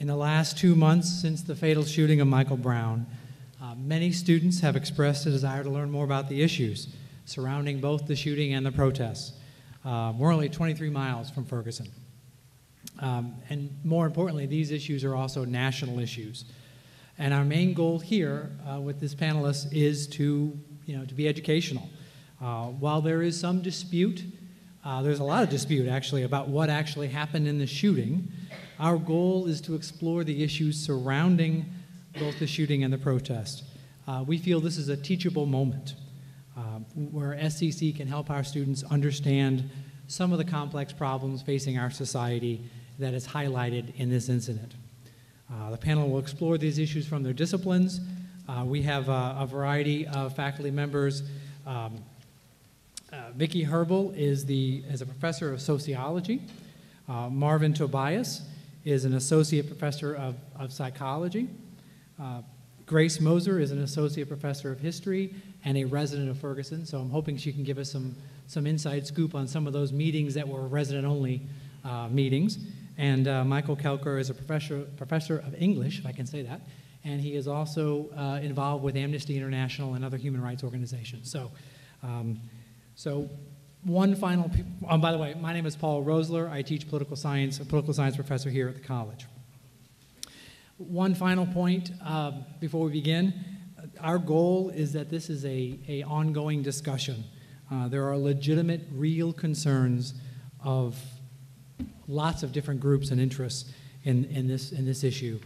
In the last 2 months since the fatal shooting of Michael Brown, many students have expressed a desire to learn more about the issues surrounding both the shooting and the protests. We're only 23 miles from Ferguson. And more importantly, these issues are also national issues. And our main goal here with this panelist is to be educational. While there is some dispute, there's a lot of dispute actually about what actually happened in the shooting, our goal is to explore the issues surrounding both the shooting and the protest. We feel this is a teachable moment where SCC can help our students understand some of the complex problems facing our society that is highlighted in this incident. The panel will explore these issues from their disciplines. We have a variety of faculty members. Vicki Herbal is a professor of sociology. Marvin Tobias is an associate professor of psychology. Grace Moser is an associate professor of history and a resident of Ferguson, so I'm hoping she can give us some inside scoop on some of those meetings that were resident-only meetings. And Michael Kelker is a professor of English, if I can say that, and he is also involved with Amnesty International and other human rights organizations. So one final, by the way, my name is Paul Rosler. I teach political science, a political science professor here at the college. One final point before we begin. Our goal is that this is a ongoing discussion. There are legitimate, real concerns of lots of different groups and interests in this issue.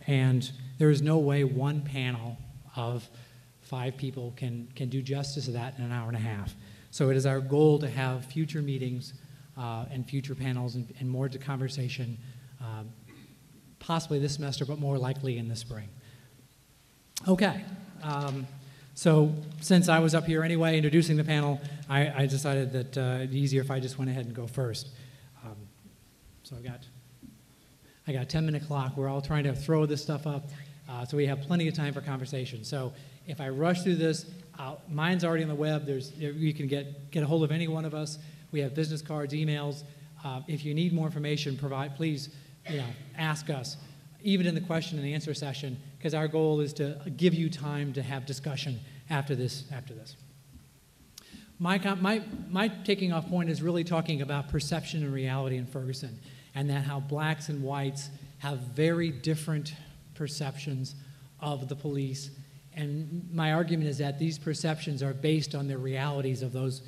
And there is no way one panel of 5 people can do justice to that in an hour and a half. So it is our goal to have future meetings and future panels and more to conversation, possibly this semester, but more likely in the spring. Okay, so since I was up here anyway introducing the panel, I decided that it'd be easier if I just went ahead and go first. So I got a 10-minute clock. We're all trying to throw this stuff up, so we have plenty of time for conversation. So if I rush through this, mine's already on the web. You can get a hold of any one of us. We have business cards, emails. If you need more information, please ask us, even in the question and answer session, because our goal is to give you time to have discussion after this. My taking off point is really talking about perception and reality in Ferguson, and that how blacks and whites have very different perceptions of the police. And my argument is that these perceptions are based on the realities of those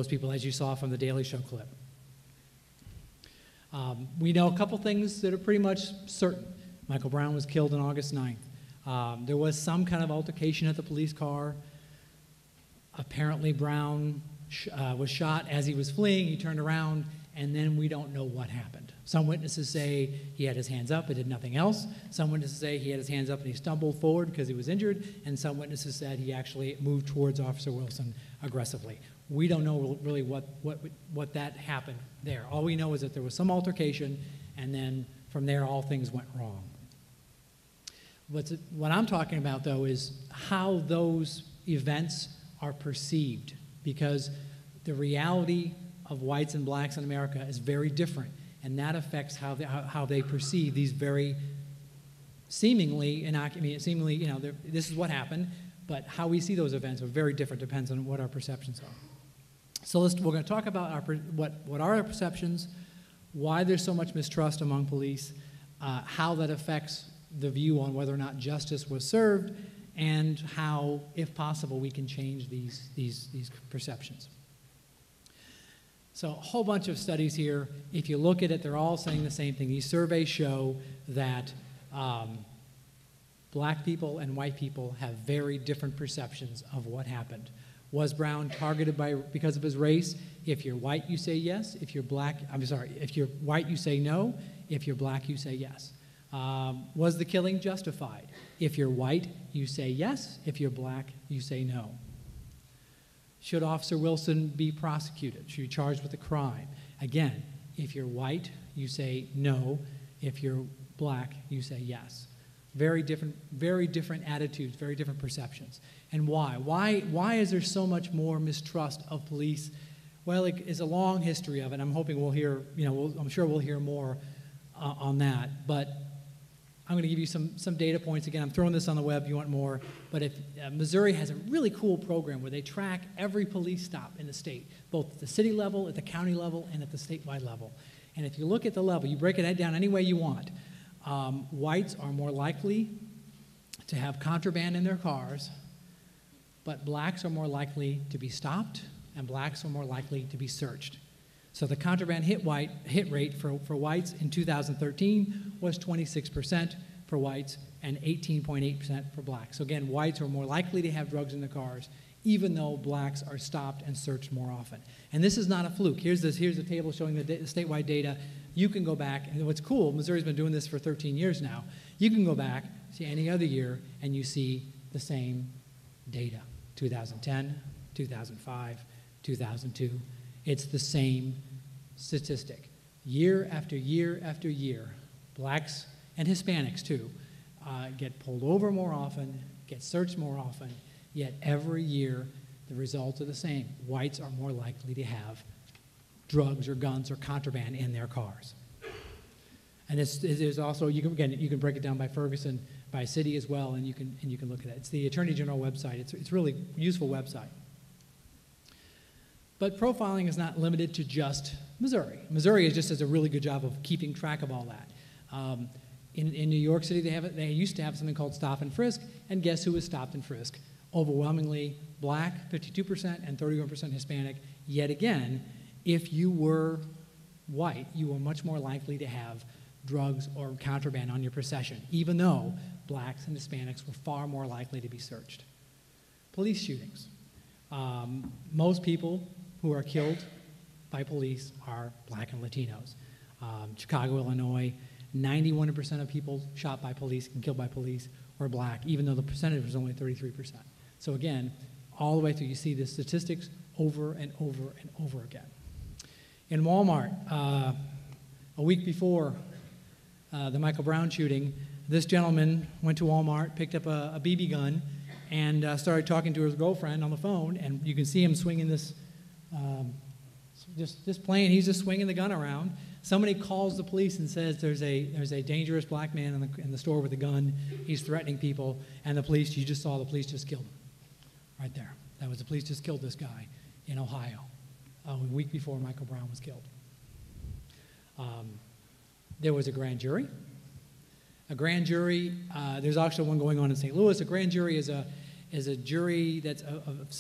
people, as you saw from the Daily Show clip. We know a couple things that are pretty much certain. Michael Brown was killed on August 9th. There was some kind of altercation at the police car. Apparently Brown was shot as he was fleeing. He turned around, and then we don't know what happened. Some witnesses say he had his hands up and did nothing else. Some witnesses say he had his hands up and he stumbled forward because he was injured. And some witnesses said he actually moved towards Officer Wilson aggressively. We don't know really what that happened there. All we know is that there was some altercation, and then from there all things went wrong. What I'm talking about, though, is how those events are perceived, because the reality of whites and blacks in America is very different, and that affects how they perceive these very seemingly innocuous, this is what happened, but how we see those events are very different, depends on what our perceptions are. So we're going to talk about what are our perceptions, why there's so much mistrust among police, how that affects the view on whether or not justice was served, and how, if possible, we can change these perceptions. So a whole bunch of studies here. If you look at it, they're all saying the same thing. These surveys show that black people and white people have very different perceptions of what happened. Was Brown targeted because of his race? If you're white, you say yes. If you're black, if you're white, you say no. If you're black, you say yes. Was the killing justified? If you're white, you say yes. If you're black, you say no. Should Officer Wilson be prosecuted? Should he be charged with a crime? Again, if you're white, you say no. If you're black, you say yes. Very different attitudes, very different perceptions. And why? Why is there so much more mistrust of police? Well, it's a long history of it. I'm hoping we'll hear, I'm sure we'll hear more on that. But I'm going to give you some data points. Again, I'm throwing this on the web if you want more. But if Missouri has a really cool program where they track every police stop in the state, both at the city level, at the county level, and at the statewide level. And if you look at the level, you break it down any way you want. Whites are more likely to have contraband in their cars, but blacks are more likely to be stopped, and blacks are more likely to be searched. So the contraband hit rate for whites in 2013 was 26% for whites and 18.8% for blacks. So again, whites are more likely to have drugs in their cars, even though blacks are stopped and searched more often. And this is not a fluke. Here's a table showing the statewide data. You can go back, and what's cool, Missouri's been doing this for 13 years now. You can go back, see any other year, and you see the same data. 2010, 2005, 2002. It's the same statistic. Year after year after year, blacks and Hispanics too get pulled over more often, get searched more often, yet every year the results are the same. Whites are more likely to have drugs or guns or contraband in their cars. And there's also, you can break it down by Ferguson, by city as well, and you can look at it. It's the Attorney General website. It's really a useful website. But profiling is not limited to just Missouri. Missouri just does a really good job of keeping track of all that. In New York City, they used to have something called stop and frisk, and guess who was stopped and frisked? Overwhelmingly black, 52%, and 31% Hispanic. Yet again, if you were white, you were much more likely to have drugs or contraband on your possession, even though blacks and Hispanics were far more likely to be searched. Police shootings. Most people who are killed by police are black and Latinos. Chicago, Illinois, 91% of people shot by police and killed by police were black, even though the percentage was only 33%. So again, all the way through, you see the statistics over and over and over again. In Walmart, a week before the Michael Brown shooting, this gentleman went to Walmart, picked up a BB gun, and started talking to his girlfriend on the phone, and you can see him swinging this, just playing, he's just swinging the gun around. Somebody calls the police and says there's a dangerous black man in the store with a gun, he's threatening people, and the police, you just saw the police just killed him, right there. That was the police just killed this guy in Ohio, a week before Michael Brown was killed. There was a grand jury. A grand jury, there's actually one going on in St. Louis. A grand jury is a jury that's,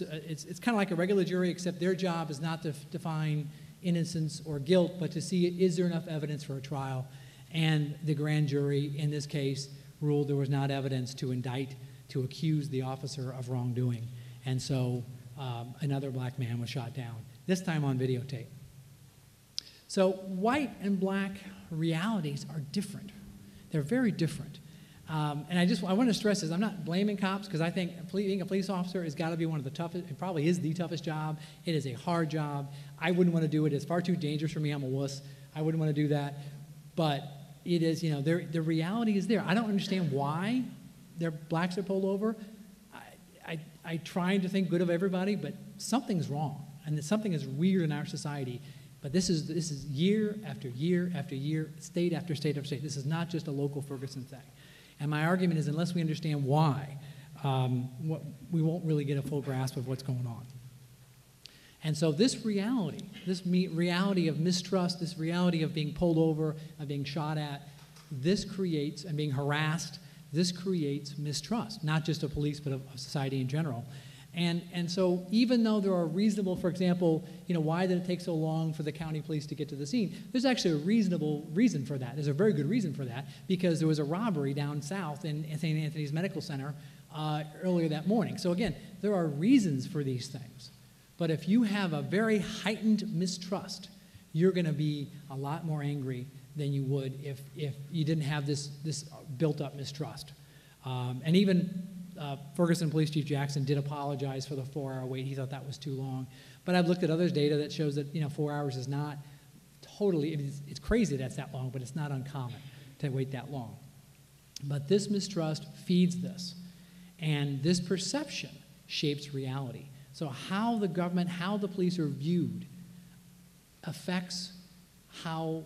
it's kind of like a regular jury, except their job is not to define innocence or guilt, but to see is there enough evidence for a trial. And the grand jury, in this case, ruled there was not evidence to indict, to accuse the officer of wrongdoing. And so another black man was shot down, this time on videotape. So white and black realities are different. They're very different. And I want to stress this. I'm not blaming cops, because I think being a police officer has got to be one of the toughest, it probably is the toughest job. It is a hard job. I wouldn't want to do it. It's far too dangerous for me. I'm a wuss. I wouldn't want to do that. But it is, the reality is there. I don't understand why blacks are pulled over. I try to think good of everybody, but something's wrong. And something is weird in our society. But this is year after year after year, state after state after state. This is not just a local Ferguson thing. And my argument is, unless we understand why, we won't really get a full grasp of what's going on. And so this reality of mistrust, this reality of being pulled over, of being shot at, this creates, and being harassed, this creates mistrust, not just of police, but of society in general. And so even though there are reasonable, for example, why did it take so long for the county police to get to the scene? There's actually a reasonable reason for that. There's a very good reason for that, because there was a robbery down south in St. Anthony's Medical Center earlier that morning. So again, there are reasons for these things. But if you have a very heightened mistrust, you're going to be a lot more angry than you would if you didn't have this built-up mistrust. And even Ferguson Police Chief Jackson did apologize for the 4-hour wait. He thought that was too long. But I've looked at others' data that shows that 4 hours is not totally, it's crazy that's that long, but it's not uncommon to wait that long. But this mistrust feeds this. And this perception shapes reality. So how the government, how the police are viewed affects how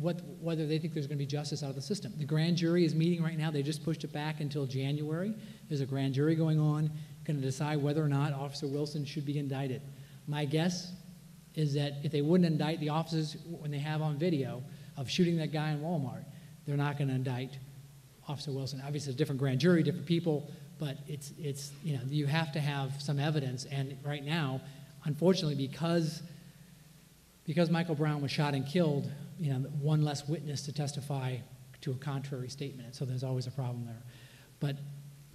whether they think there's going to be justice out of the system. The grand jury is meeting right now. They just pushed it back until January. There's a grand jury going on, going to decide whether or not Officer Wilson should be indicted. My guess is that if they wouldn't indict the officers when they have on video of shooting that guy in Walmart, they're not going to indict Officer Wilson. Obviously, it's a different grand jury, different people, but it's you know, you have to have some evidence. And right now, unfortunately, because Michael Brown was shot and killed, you know, one less witness to testify to a contrary statement. And so there's always a problem there. But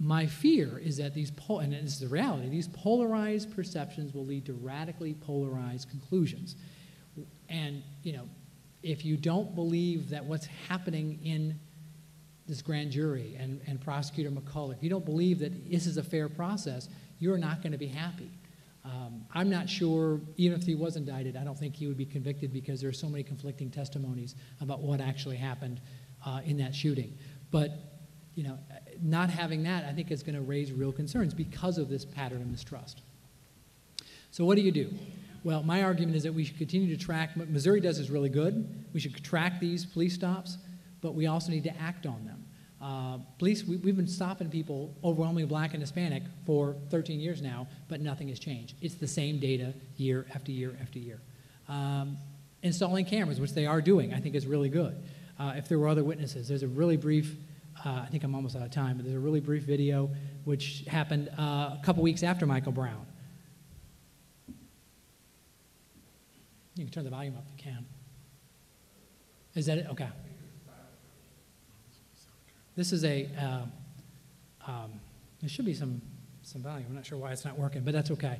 my fear is that and this is the reality, these polarized perceptions will lead to radically polarized conclusions. And, you know, if you don't believe that what's happening in this grand jury and Prosecutor McCulloch, if you don't believe that this is a fair process, you're not going to be happy. I'm not sure, even if he was indicted, I don't think he would be convicted because there are so many conflicting testimonies about what actually happened in that shooting. But, you know, not having that, I think, is going to raise real concerns because of this pattern of mistrust. So what do you do? Well, my argument is that we should continue to track. What Missouri does is really good. We should track these police stops, but we also need to act on them. Police, we've been stopping people, overwhelmingly black and Hispanic, for 13 years now, but nothing has changed. It's the same data year after year after year. Installing cameras, which they are doing, I think is really good. If there were other witnesses, there's a really brief, I think I'm almost out of time, but there's a really brief video which happened a couple weeks after Michael Brown. You can turn the volume up if you can. Is that it? Okay. This is a, there should be some volume. I'm not sure why it's not working, but that's okay.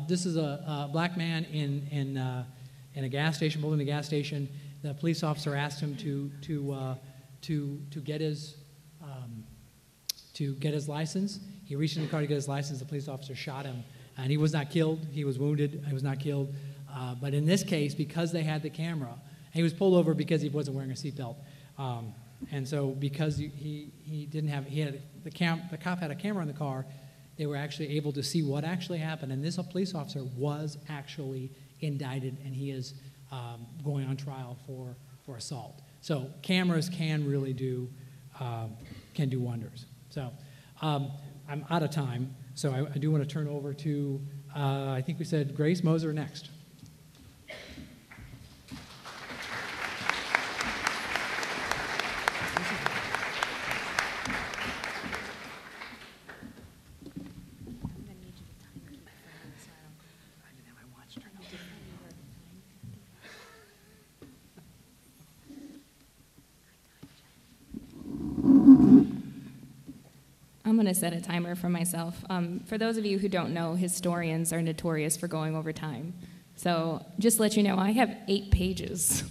This is a black man in a gas station, building a gas station. The police officer asked him to get his license. He reached in the car to get his license. The police officer shot him, and he was not killed. He was wounded. He was not killed. But in this case, because they had the camera, he was pulled over because he wasn't wearing a seatbelt. And so because the cop had a camera in the car, they were actually able to see what actually happened. And this police officer was actually indicted, and he is going on trial for assault. So cameras can really do wonders. So I'm out of time, so I do want to turn over to, I think we said Grace Moser next. I'm going to set a timer for myself. For those of you who don't know, historians are notorious for going over time. So just to let you know, I have 8 pages,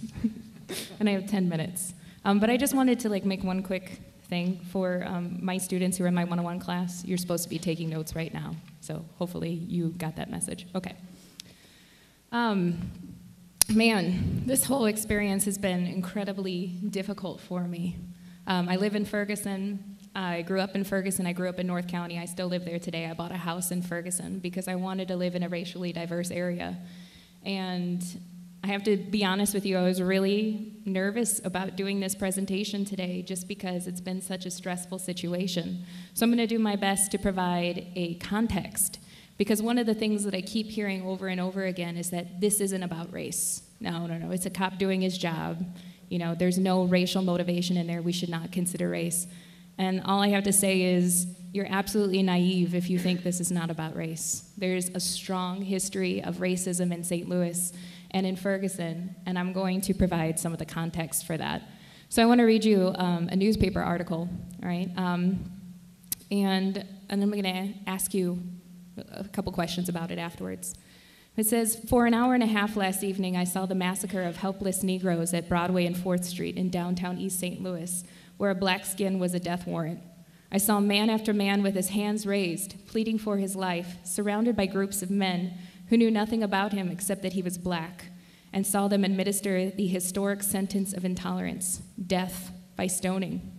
and I have 10 minutes. But I just wanted to make one quick thing for my students who are in my one-on-one class. You're supposed to be taking notes right now, so hopefully you got that message. Okay. Man, this whole experience has been incredibly difficult for me. I live in Ferguson. I grew up in Ferguson. I grew up in North County. I still live there today. I bought a house in Ferguson because I wanted to live in a racially diverse area. And I have to be honest with you, I was really nervous about doing this presentation today just because it's been such a stressful situation. So I'm going to do my best to provide a context, because one of the things that I keep hearing over and over again is that this isn't about race. No, it's a cop doing his job. You know, there's no racial motivation in there. We should not consider race. And all I have to say is you're absolutely naive if you think this is not about race. There's a strong history of racism in St. Louis and in Ferguson, and I'm going to provide some of the context for that. So I want to read you a newspaper article, all right? And I'm going to ask you a couple questions about it afterwards. It says, for an hour and a half last evening, I saw the massacre of helpless Negroes at Broadway and 4th Street in downtown East St. Louis, where a black skin was a death warrant. I saw man after man with his hands raised, pleading for his life, surrounded by groups of men who knew nothing about him except that he was black, and saw them administer the historic sentence of intolerance, death by stoning.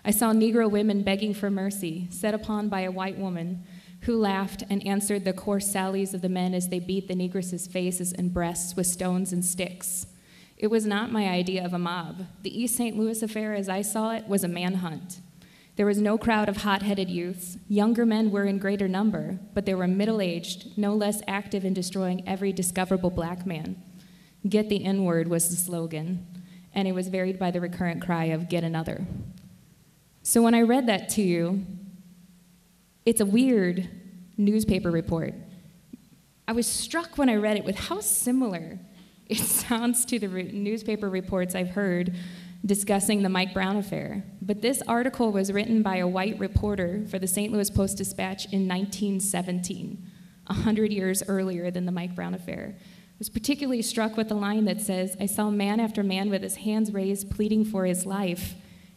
I saw Negro women begging for mercy, set upon by a white woman who laughed and answered the coarse sallies of the men as they beat the Negress' faces and breasts with stones and sticks. It was not my idea of a mob. The East St. Louis affair, as I saw it, was a manhunt. There was no crowd of hot-headed youths. Younger men were in greater number, but they were middle-aged, no less active in destroying every discoverable black man. Get the N-word was the slogan, and it was varied by the recurrent cry of get another. So when I read that to you, it's a weird newspaper report. I was struck when I read it with how similar it sounds to the newspaper reports I've heard discussing the Mike Brown affair. But this article was written by a white reporter for the St. Louis Post-Dispatch in 1917, 100 years earlier than the Mike Brown affair. I was particularly struck with the line that says, "I saw man after man with his hands raised pleading for his life,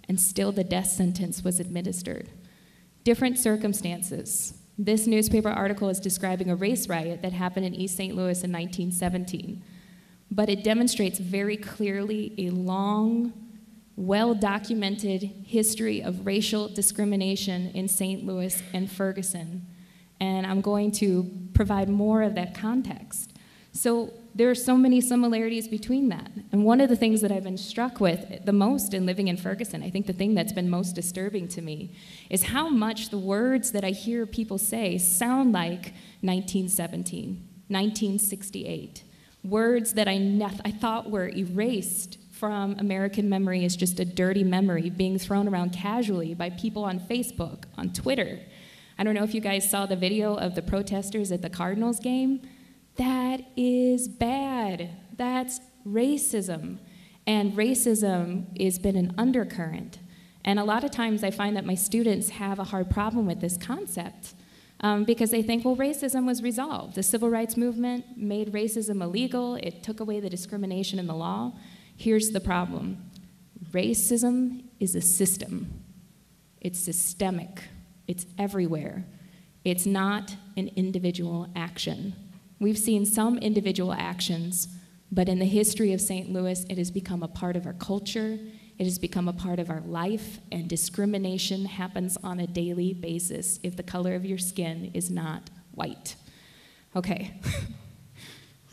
and still the death sentence was administered." Different circumstances. This newspaper article is describing a race riot that happened in East St. Louis in 1917. But it demonstrates very clearly a long, well-documented history of racial discrimination in St. Louis and Ferguson. And I'm going to provide more of that context. So there are so many similarities between that. And one of the things that I've been struck with the most in living in Ferguson, I think the thing that's been most disturbing to me, is how much the words that I hear people say sound like 1917, 1968. Words that I thought were erased from American memory as just a dirty memory being thrown around casually by people on Facebook, on Twitter. I don't know if you guys saw the video of the protesters at the Cardinals game. That is bad. That's racism. And racism has been an undercurrent. And a lot of times I find that my students have a hard problem with this concept because they think, well, racism was resolved. The civil rights movement made racism illegal. It took away the discrimination in the law. Here's the problem. Racism is a system. It's systemic. It's everywhere. It's not an individual action. We've seen some individual actions, but in the history of St. Louis, it has become a part of our culture. It has become a part of our life, and discrimination happens on a daily basis if the color of your skin is not white. Okay,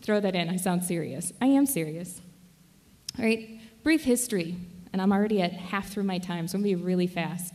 throw that in. I sound serious. I am serious. All right, brief history, and I'm already at half through my time, so I'm going to be really fast.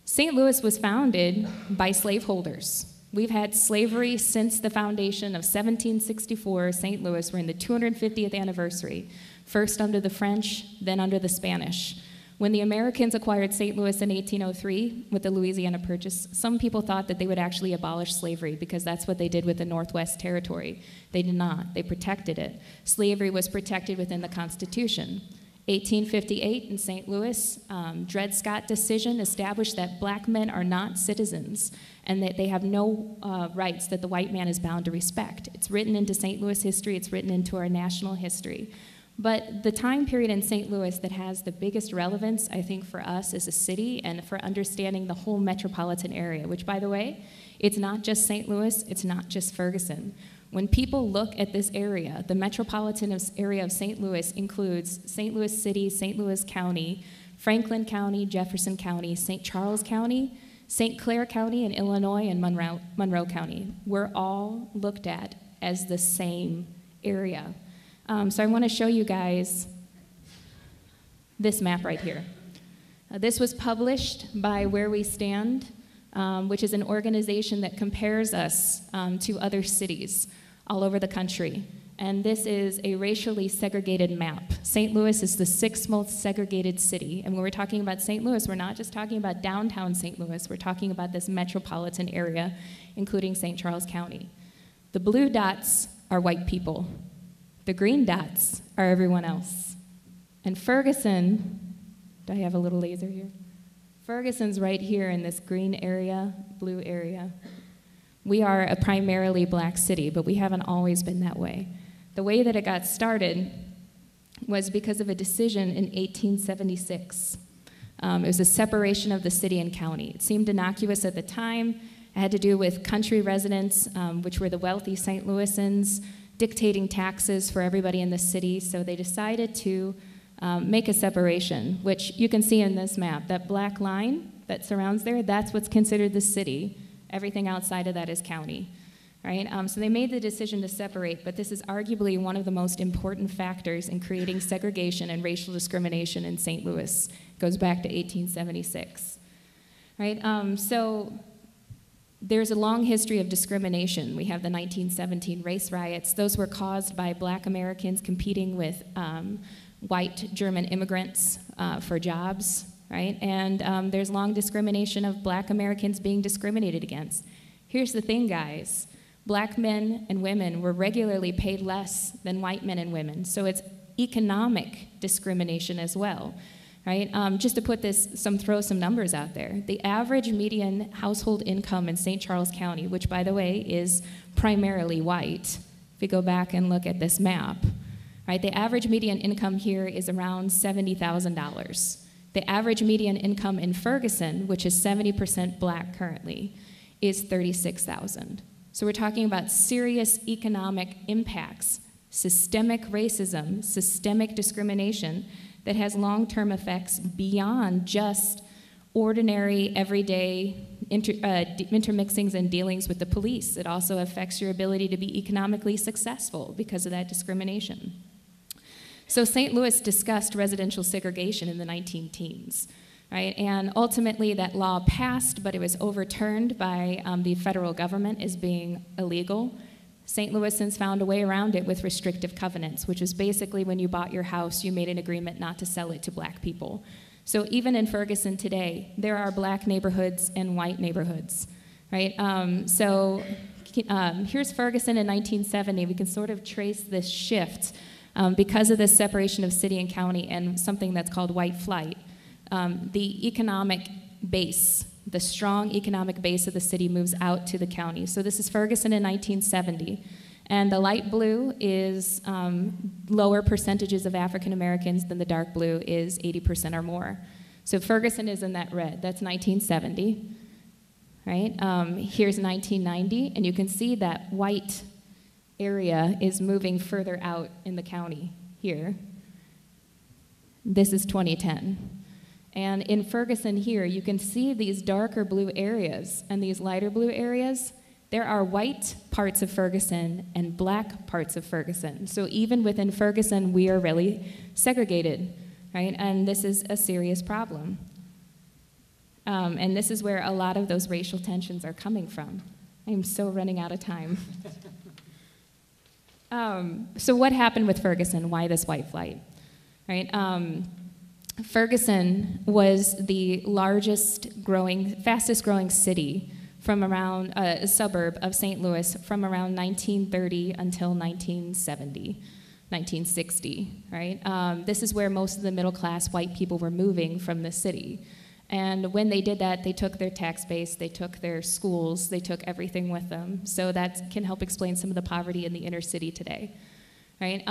St. Louis was founded by slaveholders. We've had slavery since the foundation of 1764. St. Louis, we're in the 250th anniversary, first under the French, then under the Spanish. When the Americans acquired St. Louis in 1803 with the Louisiana Purchase, some people thought that they would actually abolish slavery because that's what they did with the Northwest Territory. They did not. They protected it. Slavery was protected within the Constitution. 1858 in St. Louis, Dred Scott decision established that black men are not citizens and that they have no rights that the white man is bound to respect. It's written into St. Louis history, it's written into our national history. But the time period in St. Louis that has the biggest relevance, I think, for us as a city and for understanding the whole metropolitan area, which, by the way, it's not just St. Louis, it's not just Ferguson. When people look at this area, the metropolitan area of St. Louis includes St. Louis City, St. Louis County, Franklin County, Jefferson County, St. Charles County, St. Clair County in Illinois, and Monroe County. We're all looked at as the same area. So I want to show you guys this map right here. This was published by Where We Stand, which is an organization that compares us to other cities all over the country. And this is a racially segregated map. St. Louis is the 6th most segregated city. And when we're talking about St. Louis, we're not just talking about downtown St. Louis, we're talking about this metropolitan area, including St. Charles County. The blue dots are white people. The green dots are everyone else. And Ferguson, do I have a little laser here? Ferguson's right here in this green area, blue area. We are a primarily black city, but we haven't always been that way. The way that it got started was because of a decision in 1876. It was a separation of the city and county. It seemed innocuous at the time. It had to do with country residents, which were the wealthy St. Louisans, dictating taxes for everybody in the city. So they decided to make a separation, which you can see in this map. That black line that surrounds there, that's what's considered the city. Everything outside of that is county. right? So they made the decision to separate, but this is arguably one of the most important factors in creating segregation and racial discrimination in St. Louis. It goes back to 1876, right? So there's a long history of discrimination. We have the 1917 race riots. Those were caused by Black Americans competing with white German immigrants for jobs, right? And there's long discrimination of Black Americans being discriminated against. Here's the thing, guys. Black men and women were regularly paid less than white men and women, so it's economic discrimination as well, right? Just to put throw some numbers out there. The average median household income in St. Charles County, which by the way is primarily white, if you go back and look at this map, right? The average median income here is around $70,000. The average median income in Ferguson, which is 70% Black currently, is $36,000. So we're talking about serious economic impacts, systemic racism, systemic discrimination that has long-term effects beyond just ordinary, everyday intermixings and dealings with the police. It also affects your ability to be economically successful because of that discrimination. So St. Louis discussed residential segregation in the 19-teens. Right? And ultimately that law passed, but it was overturned by the federal government as being illegal. St. Louisans found a way around it with restrictive covenants, which is basically when you bought your house, you made an agreement not to sell it to Black people. So even in Ferguson today, there are Black neighborhoods and white neighborhoods. Right? Here's Ferguson in 1970. We can sort of trace this shift because of this separation of city and county and something that's called white flight. The economic base, the strong economic base of the city moves out to the county. So this is Ferguson in 1970. And the light blue is lower percentages of African Americans than the dark blue is 80% or more. So Ferguson is in that red. That's 1970, right? Here's 1990, and you can see that white area is moving further out in the county here. This is 2010. And in Ferguson here, you can see these darker blue areas and these lighter blue areas. There are white parts of Ferguson and Black parts of Ferguson. So even within Ferguson, we are really segregated, right? And this is a serious problem. And this is where a lot of those racial tensions are coming from. I'm so running out of time. So what happened with Ferguson? Why this white flight, right? Ferguson was the fastest growing city from around a suburb of St. Louis from around 1930 until 1970, 1960, right? This is where most of the middle class white people were moving from the city. And when they did that, they took their tax base, they took their schools, they took everything with them. So that can help explain some of the poverty in the inner city today, right?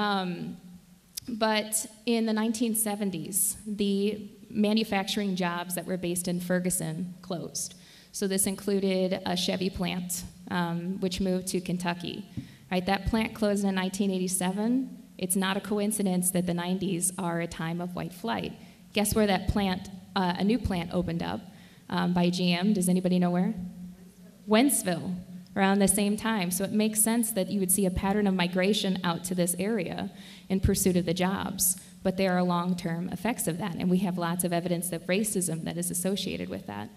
But in the 1970s, the manufacturing jobs that were based in Ferguson closed. So this included a Chevy plant, which moved to Kentucky. Right, that plant closed in 1987. It's not a coincidence that the 90s are a time of white flight. Guess where that plant, a new plant opened up by GM. Does anybody know where? Wentzville. Around the same time. So it makes sense that you would see a pattern of migration out to this area in pursuit of the jobs. But there are long-term effects of that, and we have lots of evidence of racism that is associated with that.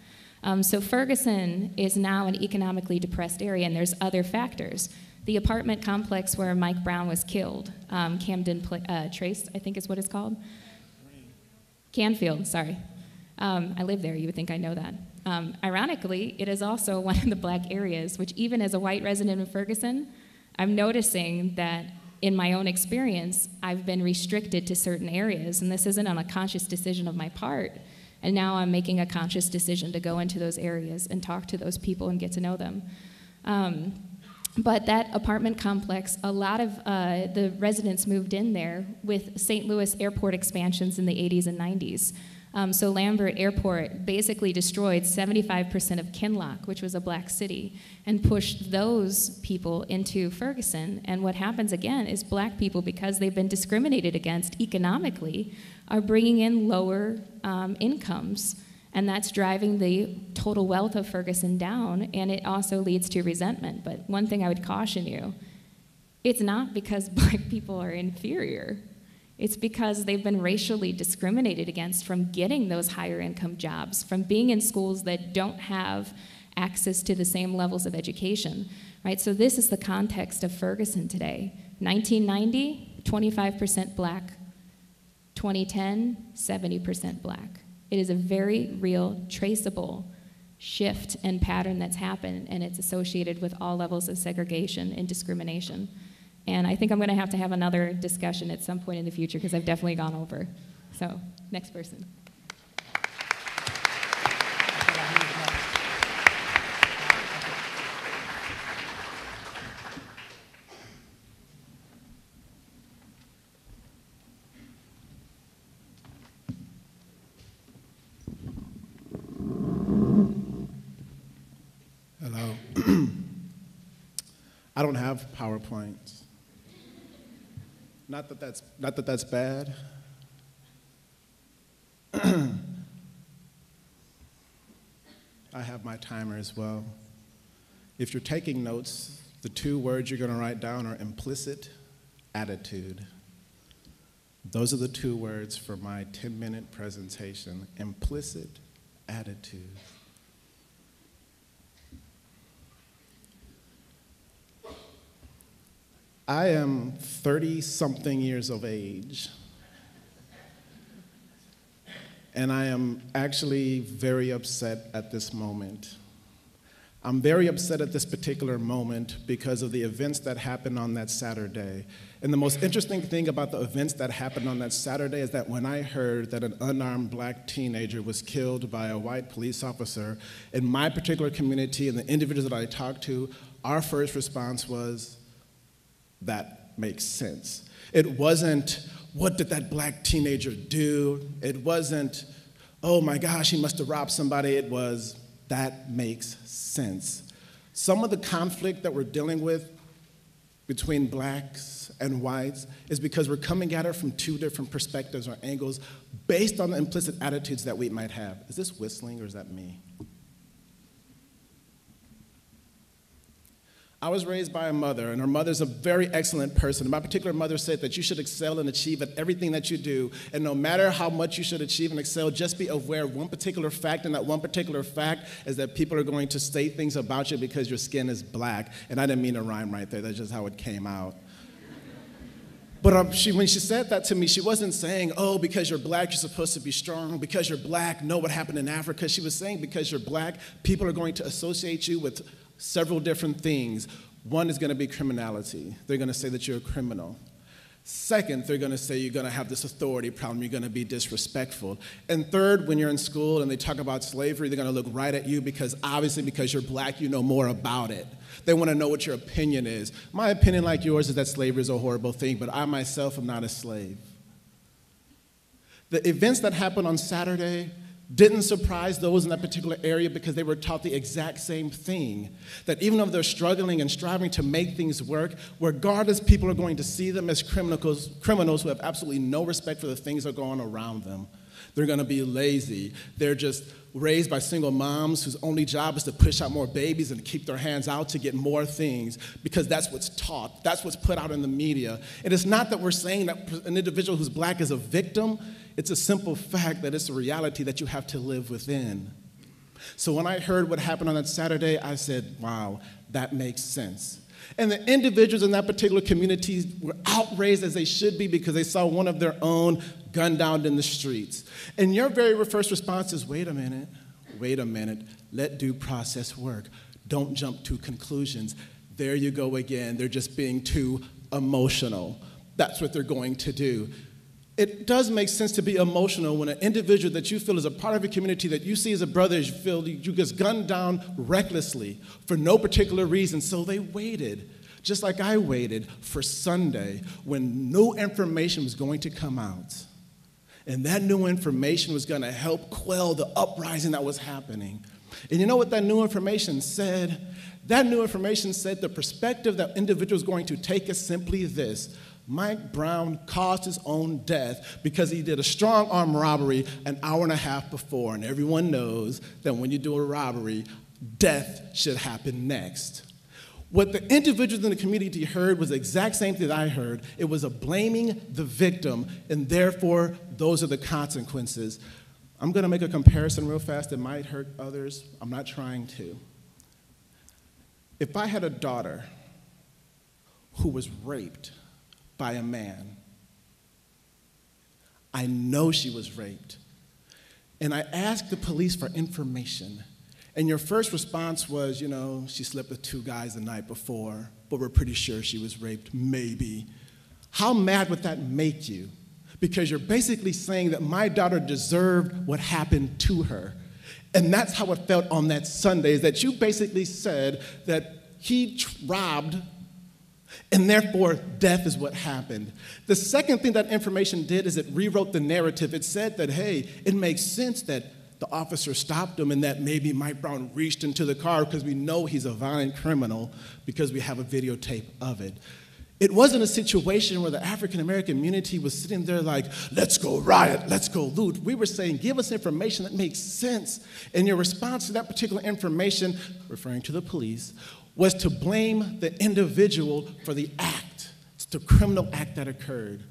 So Ferguson is now an economically depressed area, and there's other factors. The apartment complex where Mike Brown was killed, Camden Trace, I think is what it's called. Canfield, sorry. I live there, you would think I know that. Ironically, it is also one of the Black areas, which even as a white resident of Ferguson, I'm noticing that in my own experience, I've been restricted to certain areas, and this isn't on a conscious decision of my part. And now I'm making a conscious decision to go into those areas and talk to those people and get to know them. But that apartment complex, a lot of the residents moved in there with St. Louis airport expansions in the 80s and 90s. So Lambert Airport basically destroyed 75% of Kinloch, which was a Black city, and pushed those people into Ferguson. And what happens again is Black people, because they've been discriminated against economically, are bringing in lower incomes And that's driving the total wealth of Ferguson down, and it also leads to resentment. But one thing I would caution you, it's not because black people are inferior. It's because they've been racially discriminated against from getting those higher income jobs, from being in schools that don't have access to the same levels of education, right? So this is the context of Ferguson today. 1990, 25% black. 2010, 70% black. It is a very real, traceable shift and pattern that's happened, and it's associated with all levels of segregation and discrimination. And I think I'm going to have another discussion at some point in the future because I've definitely gone over. So, next person. Hello. I don't have PowerPoints. Not that that's bad. I have my timer as well. If you're taking notes, the 2 words you're going to write down are implicit attitude. Those are the 2 words for my 10-minute presentation, implicit attitude. I am 30-something years of age, and I am actually very upset at this moment. I'm very upset at this particular moment because of the events that happened on that Saturday. And the most interesting thing about the events that happened on that Saturday is that when I heard that an unarmed black teenager was killed by a white police officer, in my particular community and the individuals that I talked to, our first response was, that makes sense. It wasn't, what did that black teenager do? It wasn't, oh my gosh, he must have robbed somebody. It was, that makes sense. Some of the conflict that we're dealing with between blacks and whites is because we're coming at it from 2 different perspectives or angles based on the implicit attitudes that we might have. Is this whistling or is that me? I was raised by a mother, and her mother's a very excellent person. My particular mother said that you should excel and achieve at everything that you do, and no matter how much you should achieve and excel, just be aware of one particular fact, and that one particular fact is that people are going to say things about you because your skin is black. And I didn't mean to rhyme right there, that's just how it came out. But when she said that to me, she wasn't saying, oh, because you're black, you're supposed to be strong. Because you're black, know what happened in Africa. She was saying because you're black, people are going to associate you with several different things. One is going to be criminality. They're going to say that you're a criminal. Second, they're going to say you're going to have this authority problem, you're going to be disrespectful. And third, when you're in school and they talk about slavery, they're going to look right at you because obviously because you're black, you know more about it. They want to know what your opinion is. My opinion, like yours, is that slavery is a horrible thing, but I myself am not a slave. The events that happened on Saturday didn't surprise those in that particular area because they were taught the exact same thing, that even though they're struggling and striving to make things work, regardless, people are going to see them as criminals who have absolutely no respect for the things that are going on around them. They're going to be lazy. They're just raised by single moms whose only job is to push out more babies and keep their hands out to get more things because that's what's taught. That's what's put out in the media. And it's not that we're saying that an individual who's black is a victim. It's a simple fact that it's a reality that you have to live within. So when I heard what happened on that Saturday, I said, wow, that makes sense. And the individuals in that particular community were outraged as they should be because they saw one of their own gunned down in the streets. And your very first response is, wait a minute, let due process work. Don't jump to conclusions. There you go again, they're just being too emotional. That's what they're going to do. It does make sense to be emotional when an individual that you feel is a part of a community that you see as a brother, you feel you just gunned down recklessly for no particular reason. So they waited, just like I waited for Sunday when new information was going to come out. And that new information was going to help quell the uprising that was happening. And you know what that new information said? That new information said the perspective that individuals going to take is simply this: Mike Brown caused his own death because he did a strong arm robbery an hour and a half before. And everyone knows that when you do a robbery, death should happen next. What the individuals in the community heard was the exact same thing that I heard. It was a blaming the victim, and therefore, those are the consequences. I'm going to make a comparison real fast that might hurt others. I'm not trying to. If I had a daughter who was raped by a man, I know she was raped, and I asked the police for information, and your first response was, you know, she slept with 2 guys the night before, but we're pretty sure she was raped, maybe. How mad would that make you? Because you're basically saying that my daughter deserved what happened to her. And that's how it felt on that Sunday, is that you basically said that he robbed, and therefore death is what happened. The second thing that information did is it rewrote the narrative. It said that, hey, it makes sense that the officer stopped him and that maybe Mike Brown reached into the car because we know he's a violent criminal because we have a videotape of it. It wasn't a situation where the African-American community was sitting there like, let's go riot, let's go loot. We were saying, give us information that makes sense. And your response to that particular information, referring to the police, was to blame the individual for the act. It's the criminal act that occurred.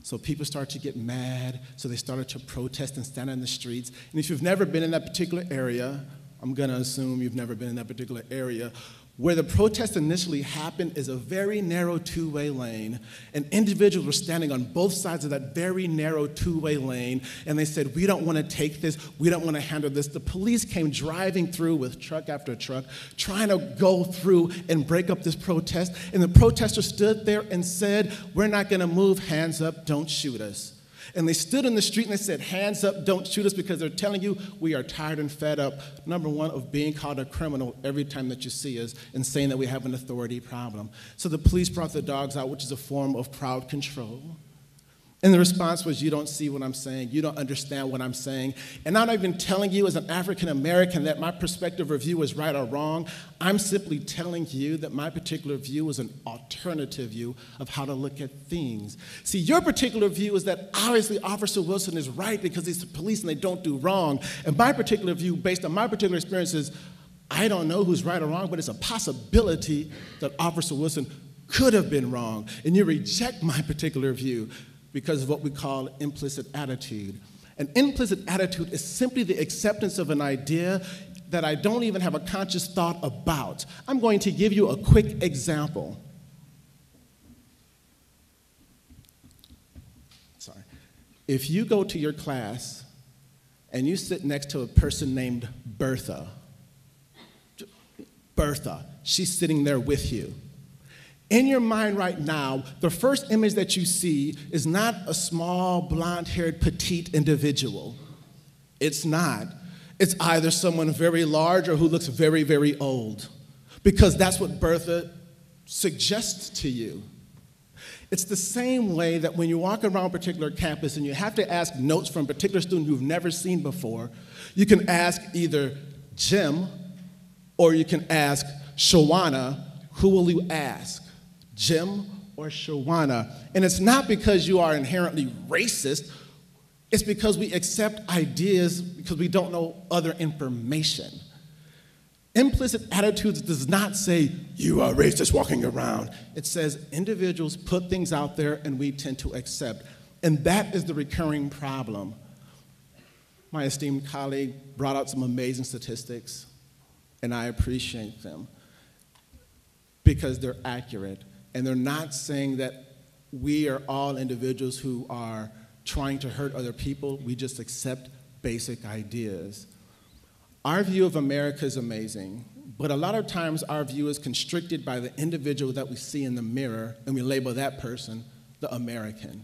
So people started to get mad, so they started to protest and stand in the streets. And if you've never been in that particular area, I'm gonna assume you've never been in that particular area, where the protest initially happened is a very narrow 2-way lane, and individuals were standing on both sides of that very narrow 2-way lane, and they said, we don't want to take this, we don't want to handle this. The police came driving through with truck after truck, trying to go through and break up this protest, and the protesters stood there and said, we're not going to move, hands up, don't shoot us. And they stood in the street and they said, hands up, don't shoot us, because they're telling you we are tired and fed up, number one, of being called a criminal every time that you see us and saying that we have an authority problem. So the police brought the dogs out, which is a form of crowd control. And the response was, you don't see what I'm saying, you don't understand what I'm saying. And I'm not even telling you as an African American that my perspective or view is right or wrong. I'm simply telling you that my particular view is an alternative view of how to look at things. See, your particular view is that obviously Officer Wilson is right because he's the police and they don't do wrong. And my particular view, based on my particular experiences, I don't know who's right or wrong, but it's a possibility that Officer Wilson could have been wrong. And you reject my particular view because of what we call implicit attitude. An implicit attitude is simply the acceptance of an idea that I don't even have a conscious thought about. I'm going to give you a quick example. Sorry. If you go to your class and you sit next to a person named Bertha, she's sitting there with you. In your mind right now, the first image that you see is not a small, blonde-haired, petite individual. It's not. It's either someone very large or who looks very, very old, because that's what Bertha suggests to you. It's the same way that when you walk around a particular campus and you have to ask notes from a particular student you've never seen before, you can ask either Jim or you can ask Shawana. Who will you ask? Jim or Shawana? And it's not because you are inherently racist, it's because we accept ideas because we don't know other information. Implicit attitudes does not say, you are racist walking around. It says individuals put things out there and we tend to accept. And that is the recurring problem. My esteemed colleague brought out some amazing statistics, and I appreciate them because they're accurate. And they're not saying that we are all individuals who are trying to hurt other people. We just accept basic ideas. Our view of America is amazing, but a lot of times our view is constricted by the individual that we see in the mirror, and we label that person the American.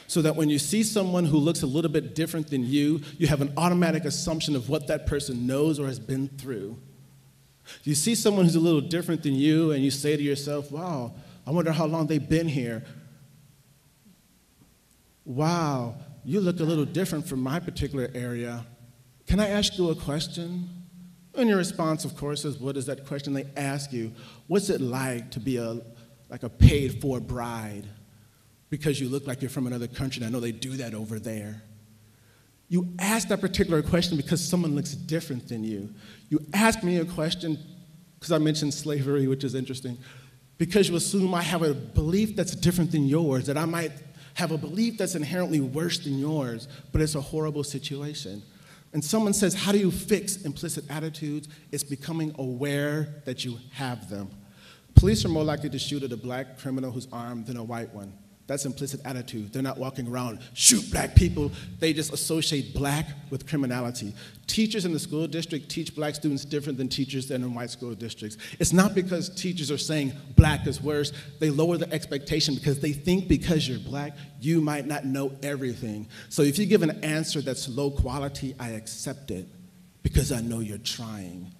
So that when you see someone who looks a little bit different than you have an automatic assumption of what that person knows or has been through. You see someone who's a little different than you, and you say to yourself, wow, I wonder how long they've been here. Wow, you look a little different from my particular area. Can I ask you a question? And your response, of course, is, what is that question they ask you? What's it like to be a like a paid-for bride because you look like you're from another country, and I know they do that over there. You ask that particular question because someone looks different than you. You ask me a question because I mentioned slavery, which is interesting, because you assume I have a belief that's different than yours, that I might have a belief that's inherently worse than yours, but it's a horrible situation. And someone says, how do you fix implicit attitudes? It's becoming aware that you have them. Police are more likely to shoot at a black criminal who's armed than a white one. That's implicit attitude. They're not walking around, shoot black people. They just associate black with criminality. Teachers in the school district teach black students different than teachers in white school districts. It's not because teachers are saying black is worse. They lower the expectation because they think because you're black, you might not know everything. So if you give an answer that's low quality, I accept it because I know you're trying.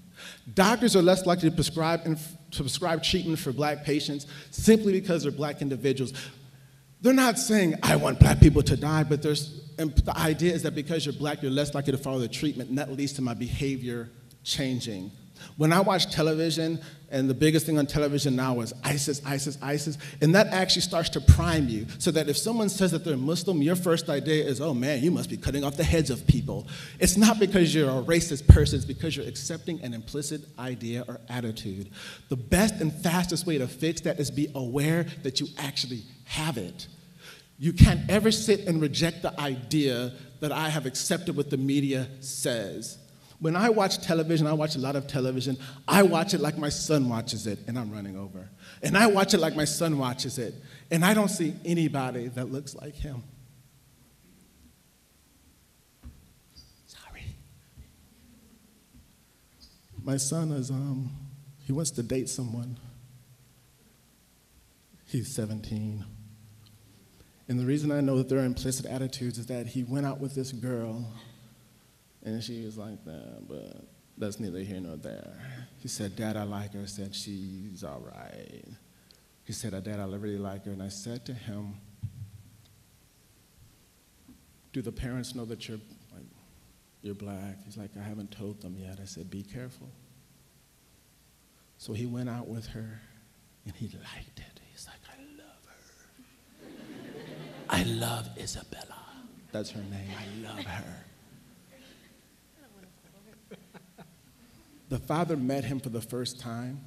Doctors are less likely to prescribe treatment for black patients simply because they're black individuals. They're not saying, I want black people to die, but the idea is that because you're black, you're less likely to follow the treatment, and that leads to my behavior changing. When I watch television, and the biggest thing on television now is ISIS, ISIS, ISIS, and that actually starts to prime you, so that if someone says that they're Muslim, your first idea is, oh man, you must be cutting off the heads of people. It's not because you're a racist person, it's because you're accepting an implicit idea or attitude. The best and fastest way to fix that is be aware that you actually have it. You can't ever sit and reject the idea that I have accepted what the media says. When I watch television, I watch a lot of television, I watch it like my son watches it, and I'm running over. And I watch it like my son watches it, and I don't see anybody that looks like him. Sorry. My son is, he wants to date someone. He's 17. And the reason I know that there are implicit attitudes is that he went out with this girl, and she was like, nah, but that's neither here nor there. He said, Dad, I like her. I said, she's all right. He said, Dad, I really like her. And I said to him, do the parents know that you're black? He's like, I haven't told them yet. I said, be careful. So he went out with her, and he liked it. He's like, I love her. I love Isabella. That's her name. I love her. The father met him for the first time,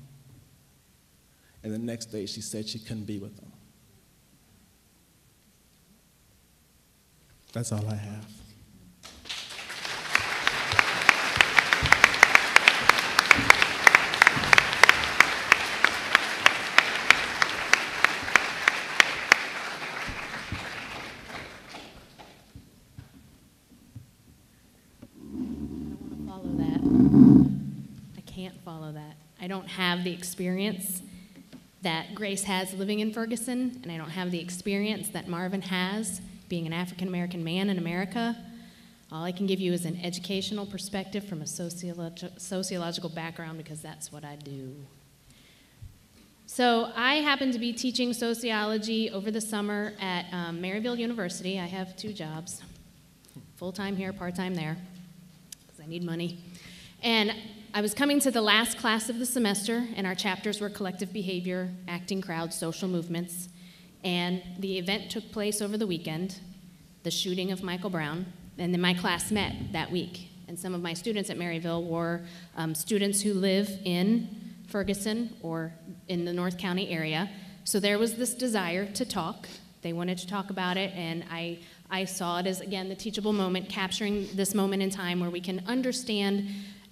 and the next day she said she couldn't be with him. That's all I have. Follow that. I don't have the experience that Grace has living in Ferguson, and I don't have the experience that Marvin has being an African-American man in America. All I can give you is an educational perspective from a sociological background, because that's what I do. So I happen to be teaching sociology over the summer at Maryville University. I have 2 jobs, full-time here, part-time there, because I need money. And I was coming to the last class of the semester, and our chapters were collective behavior, acting crowds, social movements, and the event took place over the weekend, the shooting of Michael Brown, and then my class met that week. And some of my students at Maryville were students who live in Ferguson or in the North County area, so there was this desire to talk. They wanted to talk about it, and I saw it as, again, the teachable moment, capturing this moment in time where we can understand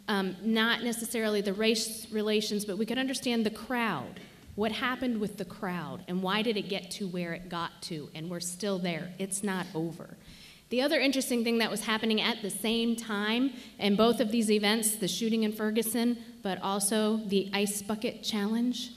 not necessarily the race relations, but we could understand the crowd. What happened with the crowd, and why did it get to where it got to? And we're still there. It's not over. The other interesting thing that was happening at the same time in both of these events, the shooting in Ferguson, but also the ice bucket challenge,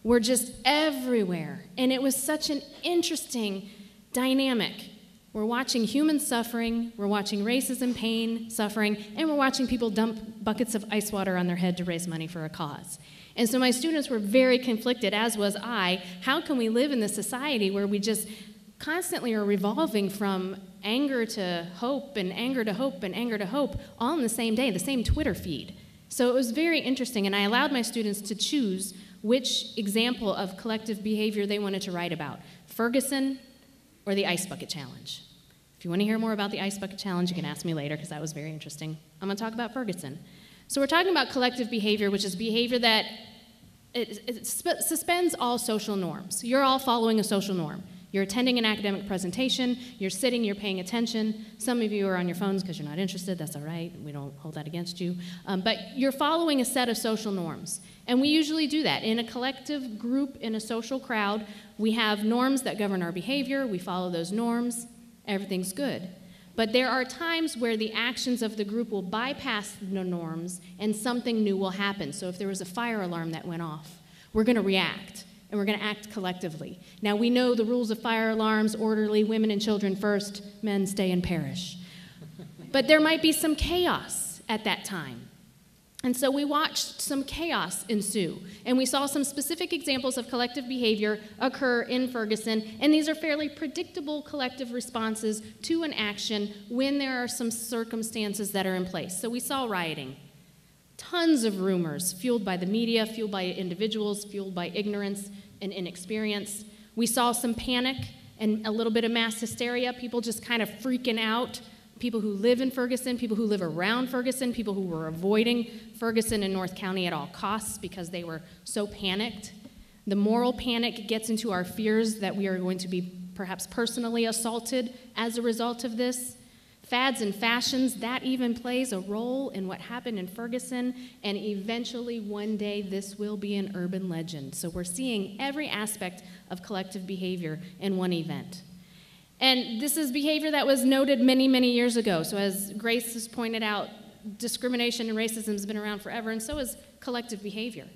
were just everywhere. And it was such an interesting dynamic. We're watching human suffering, we're watching racism, pain, suffering, and we're watching people dump buckets of ice water on their head to raise money for a cause. And so my students were very conflicted, as was I. How can we live in this society where we just constantly are revolving from anger to hope and anger to hope and anger to hope, all in the same day, the same Twitter feed? So it was very interesting, and I allowed my students to choose which example of collective behavior they wanted to write about, Ferguson or the Ice Bucket Challenge. If you want to hear more about the Ice Bucket Challenge, you can ask me later because that was very interesting. I'm going to talk about Ferguson. So we're talking about collective behavior, which is behavior that it suspends all social norms. You're all following a social norm. You're attending an academic presentation, you're sitting, you're paying attention. Some of you are on your phones because you're not interested, that's all right, we don't hold that against you. But you're following a set of social norms. And we usually do that. In a collective group, in a social crowd, we have norms that govern our behavior, we follow those norms, everything's good. But there are times where the actions of the group will bypass the norms and something new will happen. So if there was a fire alarm that went off, we're going to react. And we're going to act collectively. Now, we know the rules of fire alarms, orderly, women and children first, men stay and perish. But there might be some chaos at that time. And so we watched some chaos ensue. And we saw some specific examples of collective behavior occur in Ferguson. And these are fairly predictable collective responses to an action when there are some circumstances that are in place. So we saw rioting. Tons of rumors fueled by the media, fueled by individuals, fueled by ignorance and inexperience. We saw some panic and a little bit of mass hysteria, people just kind of freaking out, people who live in Ferguson, people who live around Ferguson, people who were avoiding Ferguson and North County at all costs because they were so panicked. The moral panic gets into our fears that we are going to be perhaps personally assaulted as a result of this. Fads and fashions, that even plays a role in what happened in Ferguson, and eventually one day this will be an urban legend. So we're seeing every aspect of collective behavior in one event. And this is behavior that was noted many, many years ago. So as Grace has pointed out, discrimination and racism has been around forever, and so is collective behavior.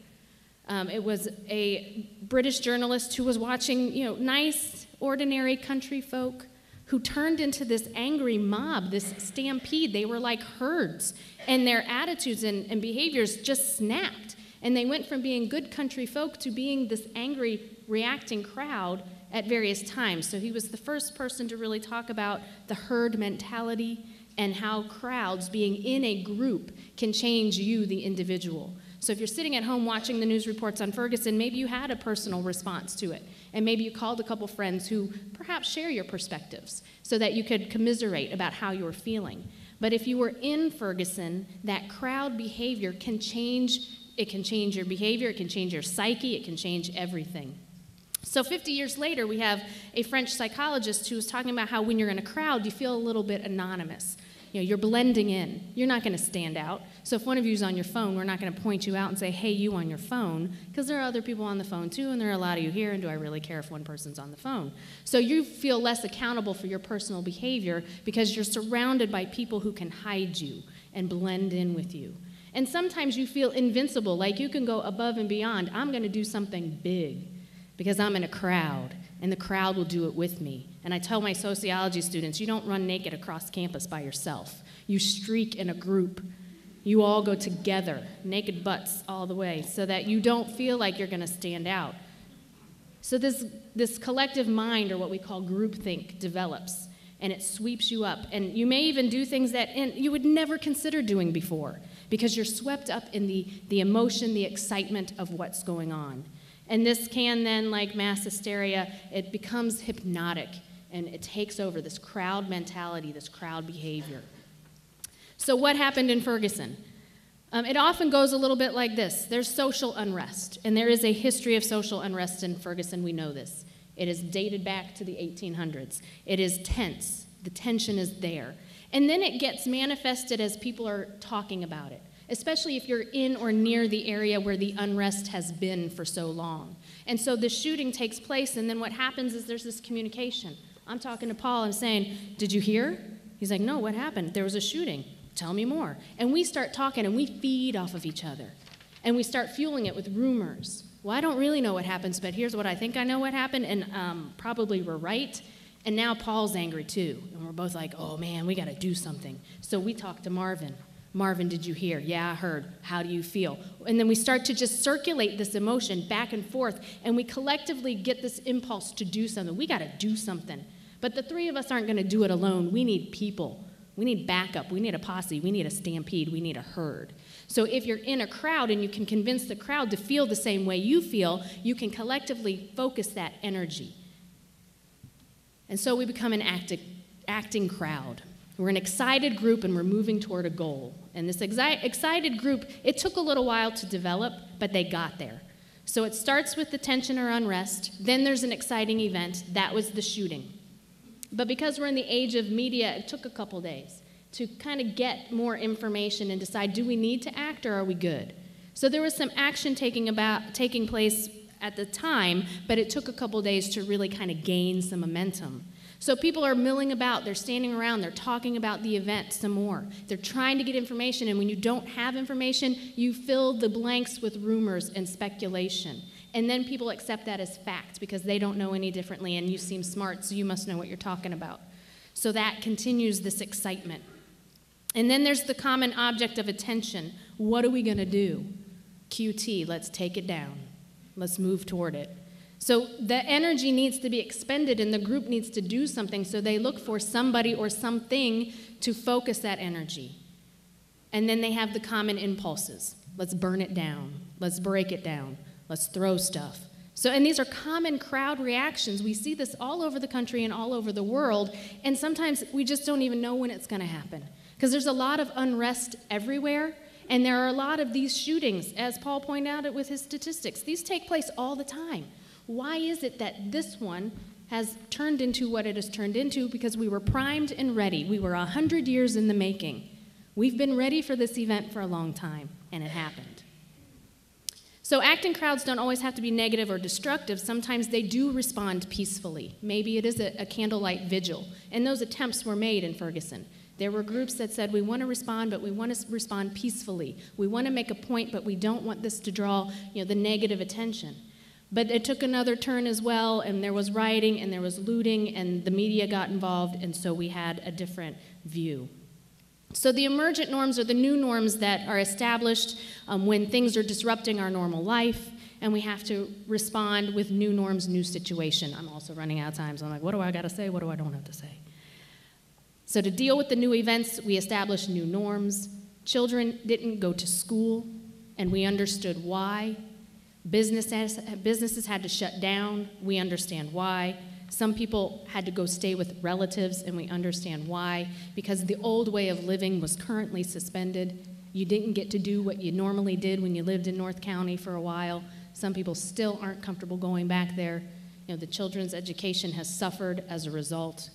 It was a British journalist who was watching, nice, ordinary country folk who turned into this angry mob, this stampede. They were like herds, and their attitudes and behaviors just snapped. And they went from being good country folk to being this angry, reacting crowd at various times. So he was the first person to really talk about the herd mentality and how crowds, being in a group, can change you, the individual. So if you're sitting at home watching the news reports on Ferguson, maybe you had a personal response to it. And maybe you called a couple friends who perhaps share your perspectives so that you could commiserate about how you were feeling. But if you were in Ferguson, that crowd behavior can change. It can change your behavior, it can change your psyche, it can change everything. So 50 years later, we have a French psychologist who was talking about how when you're in a crowd, you feel a little bit anonymous. You're blending in. You're not going to stand out. So if one of you's on your phone, we're not going to point you out and say, hey, you on your phone, because there are other people on the phone too, and there are a lot of you here, and do I really care if one person's on the phone? So you feel less accountable for your personal behavior because you're surrounded by people who can hide you and blend in with you. And sometimes you feel invincible, like you can go above and beyond. I'm going to do something big because I'm in a crowd, and the crowd will do it with me. And I tell my sociology students, you don't run naked across campus by yourself. You streak in a group. You all go together, naked butts all the way, so that you don't feel like you're going to stand out. So this collective mind, or what we call groupthink, develops, and it sweeps you up. And you may even do things that you would never consider doing before, because you're swept up in the emotion, the excitement of what's going on. And this can then, like mass hysteria, it becomes hypnotic, and it takes over this crowd mentality, this crowd behavior. So what happened in Ferguson? It often goes a little bit like this. There's social unrest, and there is a history of social unrest in Ferguson. We know this. It is dated back to the 1800s. It is tense. The tension is there. And then it gets manifested as people are talking about it, especially if you're in or near the area where the unrest has been for so long. And so the shooting takes place, and then what happens is there's this communication. I'm talking to Paul, I'm saying, did you hear? He's like, no, what happened? There was a shooting. Tell me more. And we start talking, and we feed off of each other. And we start fueling it with rumors. Well, I don't really know what happens, but here's what I think I know what happened, and probably we're right. And now Paul's angry too. And we're both like, oh man, we gotta do something. So we talk to Marvin. Marvin, did you hear? Yeah, I heard. How do you feel? And then we start to just circulate this emotion back and forth, and we collectively get this impulse to do something. We gotta do something. But the three of us aren't gonna do it alone. We need people. We need backup. We need a posse. We need a stampede. We need a herd. So if you're in a crowd and you can convince the crowd to feel the same way you feel, you can collectively focus that energy. And so we become an acting crowd. We're an excited group and we're moving toward a goal. And this excited group, it took a little while to develop, but they got there. So it starts with the tension or unrest, then there's an exciting event, that was the shooting. But because we're in the age of media, it took a couple days to kind of get more information and decide, do we need to act or are we good? So there was some action taking place at the time, but it took a couple days to really kind of gain some momentum. So people are milling about, they're standing around, they're talking about the event some more. They're trying to get information, and when you don't have information, you fill the blanks with rumors and speculation. And then people accept that as fact because they don't know any differently, and you seem smart, so you must know what you're talking about. So that continues this excitement. And then there's the common object of attention. What are we going to do? QT, let's take it down. Let's move toward it. So the energy needs to be expended and the group needs to do something, so they look for somebody or something to focus that energy. And then they have the common impulses. Let's burn it down. Let's break it down. Let's throw stuff. So, and these are common crowd reactions. We see this all over the country and all over the world, and sometimes we just don't even know when it's going to happen. Because there's a lot of unrest everywhere, and there are a lot of these shootings, as Paul pointed out with his statistics. These take place all the time. Why is it that this one has turned into what it has turned into? Because we were primed and ready. We were 100 years in the making. We've been ready for this event for a long time, and it happened. So acting crowds don't always have to be negative or destructive. Sometimes they do respond peacefully. Maybe it is a candlelight vigil, and those attempts were made in Ferguson. There were groups that said, we want to respond, but we want to respond peacefully. We want to make a point, but we don't want this to draw, the negative attention. But it took another turn as well, and there was rioting, and there was looting, and the media got involved, and so we had a different view. So the emergent norms are the new norms that are established when things are disrupting our normal life, and we have to respond with new norms, new situation. I'm also running out of time, so I'm like, what do I got to say? What do I don't have to say? So to deal with the new events, we established new norms. Children didn't go to school, and we understood why. Businesses had to shut down. We understand why. Some people had to go stay with relatives, and we understand why. Because the old way of living was currently suspended. You didn't get to do what you normally did when you lived in North County for a while. Some people still aren't comfortable going back there. The children's education has suffered as a result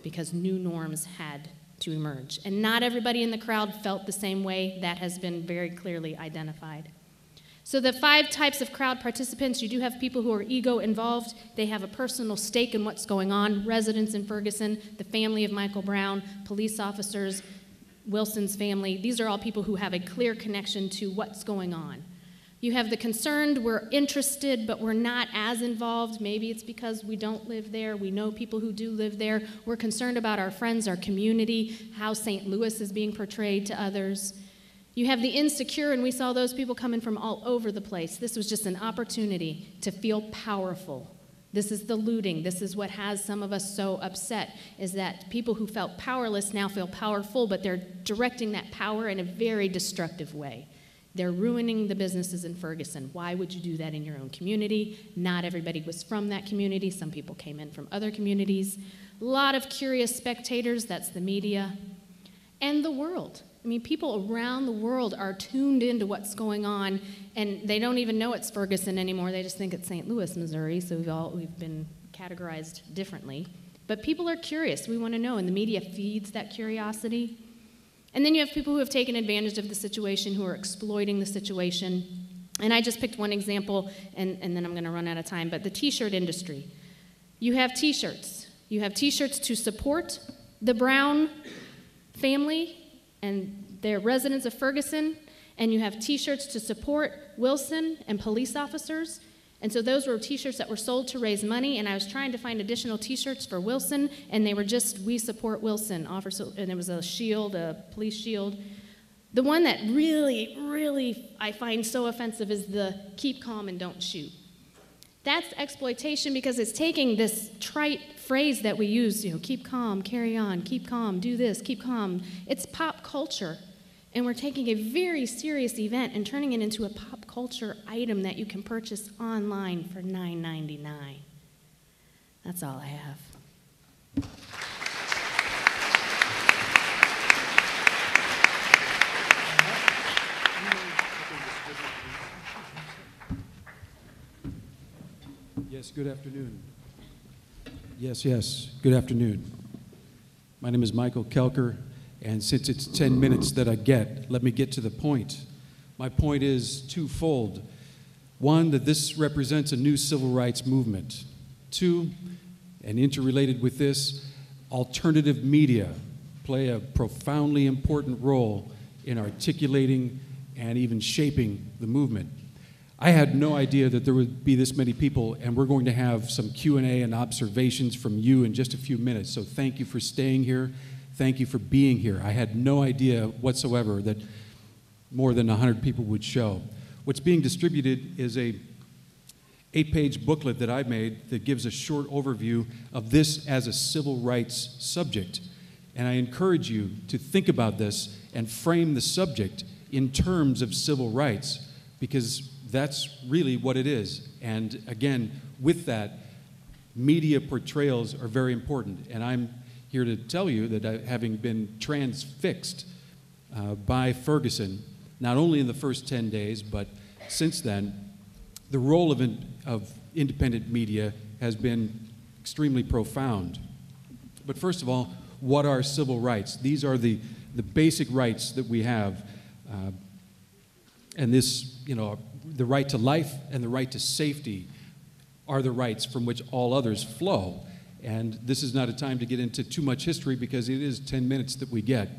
because new norms had to emerge. And not everybody in the crowd felt the same way. That has been very clearly identified. So the 5 types of crowd participants, you do have people who are ego involved. They have a personal stake in what's going on. Residents in Ferguson, the family of Michael Brown, police officers, Wilson's family. These are all people who have a clear connection to what's going on. You have the concerned, we're interested, but we're not as involved. Maybe it's because we don't live there. We know people who do live there. We're concerned about our friends, our community, how St. Louis is being portrayed to others. You have the insecure, and we saw those people coming from all over the place. This was just an opportunity to feel powerful. This is the looting. This is what has some of us so upset, is that people who felt powerless now feel powerful, but they're directing that power in a very destructive way. They're ruining the businesses in Ferguson. Why would you do that in your own community? Not everybody was from that community. Some people came in from other communities. A lot of curious spectators, that's the media, and the world. I mean, people around the world are tuned into what's going on, and they don't even know it's Ferguson anymore. They just think it's St. Louis, Missouri, so we've been categorized differently. But people are curious. We want to know, and the media feeds that curiosity. And then you have people who have taken advantage of the situation, who are exploiting the situation. And I just picked one example, and then I'm going to run out of time, but the T-shirt industry. You have T-shirts. You have T-shirts to support the Brown family and their residents of Ferguson, and you have T-shirts to support Wilson and police officers. And so those were T-shirts that were sold to raise money, and I was trying to find additional T-shirts for Wilson, and they were just, "We support Wilson," and there was a shield, a police shield. The one that really, really I find so offensive is the "Keep calm and don't shoot." That's exploitation because it's taking this trite phrase that we use, keep calm, carry on, keep calm, do this, keep calm. It's pop culture. And we're taking a very serious event and turning it into a pop culture item that you can purchase online for $9.99. That's all I have. Yes, good afternoon. Yes, good afternoon. My name is Michael Kelker, and since it's 10 minutes that I get, let me get to the point. My point is twofold. One, that this represents a new civil rights movement. Two, and interrelated with this, alternative media play a profoundly important role in articulating and even shaping the movement. I had no idea that there would be this many people, and we're going to have some Q&A and observations from you in just a few minutes. So thank you for staying here. Thank you for being here. I had no idea whatsoever that more than 100 people would show. What's being distributed is a 8-page booklet that I made that gives a short overview of this as a civil rights subject. And I encourage you to think about this and frame the subject in terms of civil rights, because that's really what it is. And again, with that, media portrayals are very important. And I'm here to tell you that having been transfixed by Ferguson, not only in the first 10 days, but since then, the role of independent media has been extremely profound. But first of all, what are civil rights? These are the basic rights that we have. And this, the right to life and the right to safety are the rights from which all others flow. And this is not a time to get into too much history because it is 10 minutes that we get.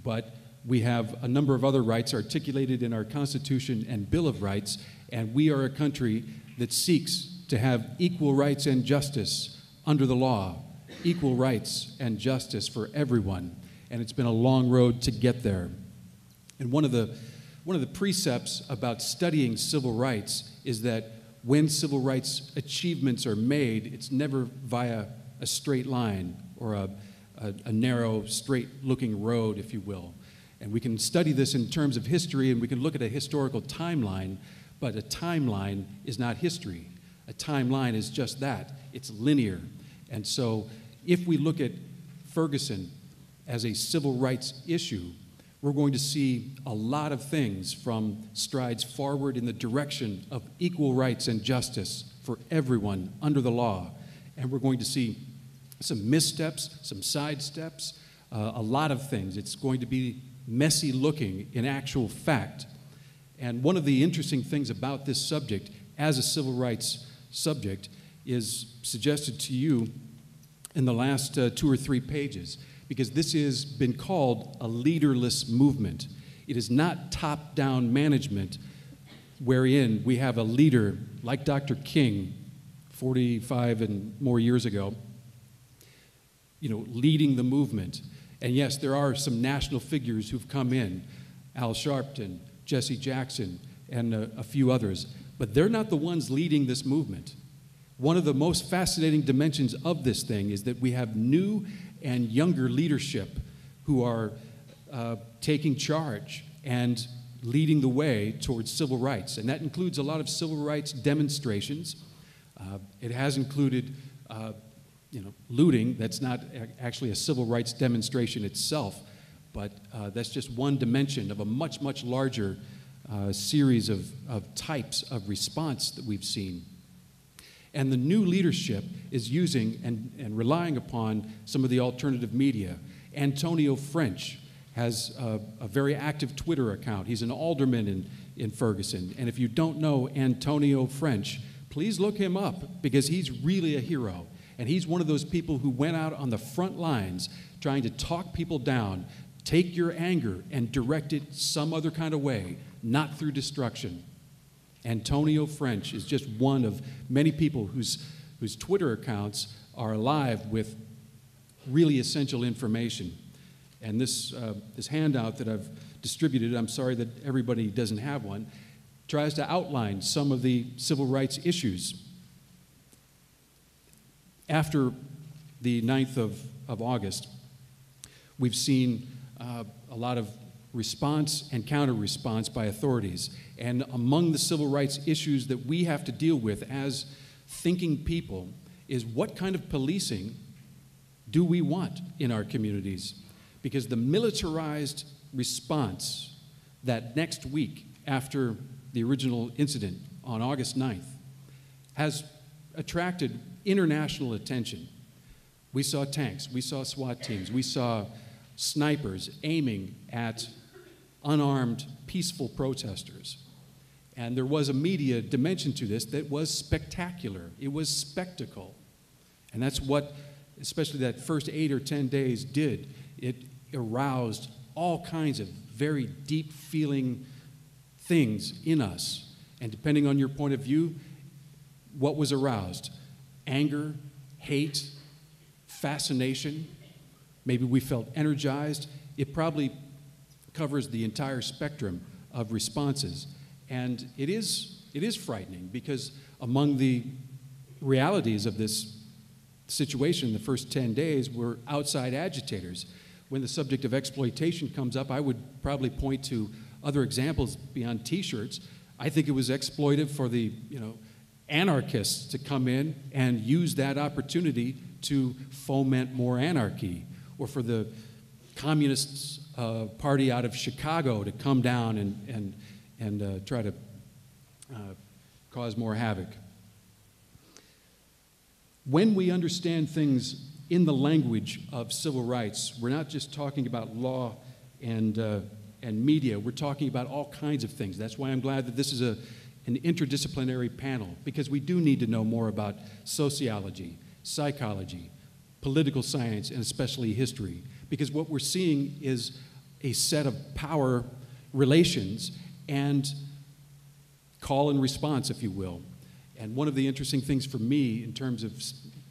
But we have a number of other rights articulated in our Constitution and Bill of Rights, and we are a country that seeks to have equal rights and justice under the law, equal rights and justice for everyone. And it's been a long road to get there. And one of the precepts about studying civil rights is that when civil rights achievements are made, it's never via a straight line or a narrow, straight-looking road, if you will. And we can study this in terms of history, and we can look at a historical timeline, but a timeline is not history. A timeline is just that. It's linear. And so if we look at Ferguson as a civil rights issue, we're going to see a lot of things from strides forward in the direction of equal rights and justice for everyone under the law. And we're going to see some missteps, some sidesteps, a lot of things. It's going to be messy looking in actual fact. And one of the interesting things about this subject as a civil rights subject is suggested to you in the last 2 or 3 pages, because this has been called a leaderless movement. It is not top-down management wherein we have a leader like Dr. King 45 and more years ago, leading the movement. And yes, there are some national figures who've come in, Al Sharpton, Jesse Jackson, and a few others, but they're not the ones leading this movement. One of the most fascinating dimensions of this thing is that we have new and younger leadership who are taking charge and leading the way towards civil rights. And that includes a lot of civil rights demonstrations. It has included looting. That's not actually a civil rights demonstration itself, but that's just one dimension of a much, much larger series of types of response that we've seen. And the new leadership is using and relying upon some of the alternative media. Antonio French has a very active Twitter account. He's an alderman in Ferguson. And if you don't know Antonio French, please look him up, because he's really a hero. And he's one of those people who went out on the front lines trying to talk people down, take your anger and direct it some other kind of way, not through destruction. Antonio French is just one of many people whose Twitter accounts are alive with really essential information. And this handout that I've distributed, I'm sorry that everybody doesn't have one, tries to outline some of the civil rights issues. After the 9th of August, we've seen a lot of response and counter-response by authorities. And among the civil rights issues that we have to deal with as thinking people is what kind of policing do we want in our communities? Because the militarized response that next week after the original incident on August 9th has attracted international attention. We saw tanks, we saw SWAT teams, we saw snipers aiming at unarmed, peaceful protesters. And there was a media dimension to this that was spectacular. It was spectacle. And that's what, especially that first 8 or 10 days did. It aroused all kinds of very deep feeling things in us. And depending on your point of view, what was aroused? Anger, hate, fascination. Maybe we felt energized. It probably covers the entire spectrum of responses. And it is frightening because among the realities of this situation, the first 10 days were outside agitators. When the subject of exploitation comes up, I would probably point to other examples beyond T-shirts. I think it was exploitive for the anarchists to come in and use that opportunity to foment more anarchy, or for the Communist Party out of Chicago to come down and try to cause more havoc. When we understand things in the language of civil rights, we're not just talking about law and media. We're talking about all kinds of things. That's why I'm glad that this is an interdisciplinary panel, because we do need to know more about sociology, psychology, political science, and especially history. Because what we're seeing is a set of power relations and call and response, if you will. And one of the interesting things for me in terms of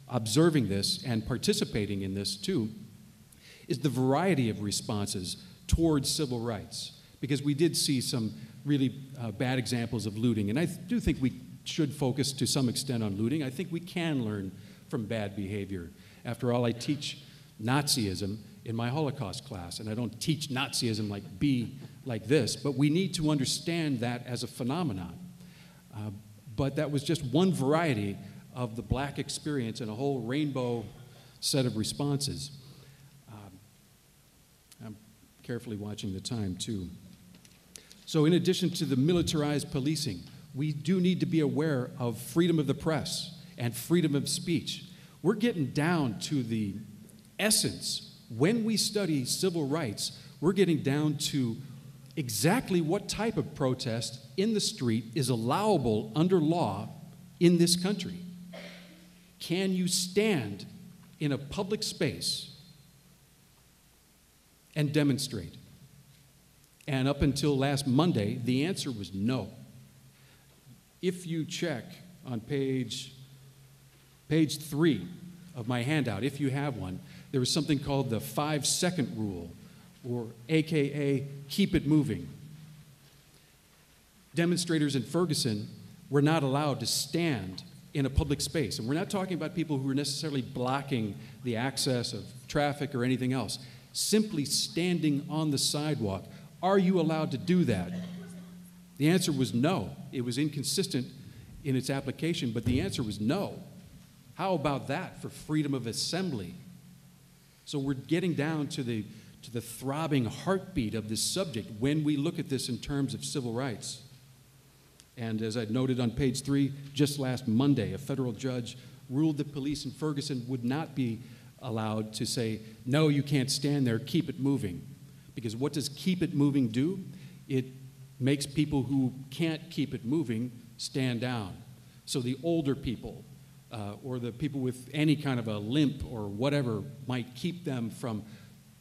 observing this and participating in this too is the variety of responses towards civil rights. Because we did see some really bad examples of looting. And I do think we should focus to some extent on looting. I think we can learn from bad behavior. After all, I teach Nazism in my Holocaust class, and I don't teach Nazism like be like this, but we need to understand that as a phenomenon. But that was just one variety of the black experience and a whole rainbow set of responses. I'm carefully watching the time, too. So in addition to the militarized policing, we do need to be aware of freedom of the press and freedom of speech. We're getting down to the essence. When we study civil rights, we're getting down to exactly what type of protest in the street is allowable under law in this country. Can you stand in a public space and demonstrate? And up until last Monday, the answer was no. If you check on page 3 of my handout, if you have one, there was something called the 5-second rule, or AKA keep it moving. Demonstrators in Ferguson were not allowed to stand in a public space. And we're not talking about people who are necessarily blocking the access of traffic or anything else. Simply standing on the sidewalk. Are you allowed to do that? The answer was no. It was inconsistent in its application, but the answer was no. How about that for freedom of assembly? So we're getting down to the throbbing heartbeat of this subject when we look at this in terms of civil rights. And as I noted on page 3, just last Monday, a federal judge ruled that police in Ferguson would not be allowed to say, no, you can't stand there, keep it moving. Because what does keep it moving do? It makes people who can't keep it moving stand down. So the older people, or the people with any kind of a limp or whatever might keep them from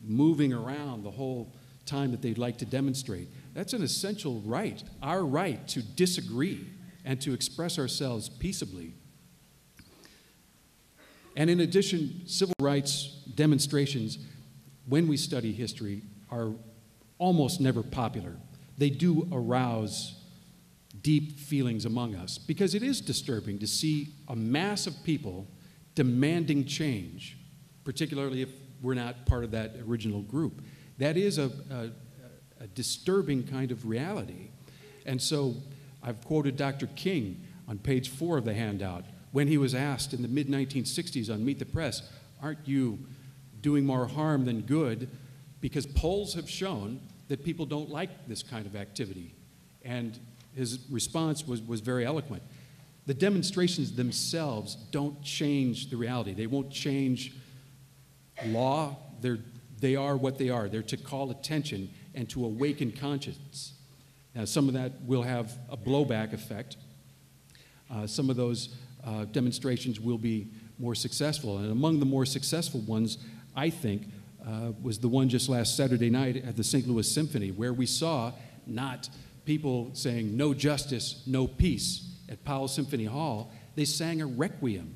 moving around the whole time that they'd like to demonstrate. That's an essential right, our right to disagree and to express ourselves peaceably. And in addition, civil rights demonstrations, when we study history, are almost never popular. They do arouse deep feelings among us because it is disturbing to see a mass of people demanding change, particularly if we're not part of that original group. That is a disturbing kind of reality. And so I've quoted Dr. King on page 4 of the handout when he was asked in the mid-1960s on Meet the Press, aren't you doing more harm than good? Because polls have shown that people don't like this kind of activity. And his response was very eloquent. The demonstrations themselves don't change the reality. They won't change law. They are what they are. They're to call attention and to awaken conscience. Now, some of that will have a blowback effect. Some of those demonstrations will be more successful. And among the more successful ones, I think, was the one just last Saturday night at the St. Louis Symphony, where we saw not people saying no justice, no peace at Powell Symphony Hall. They sang a requiem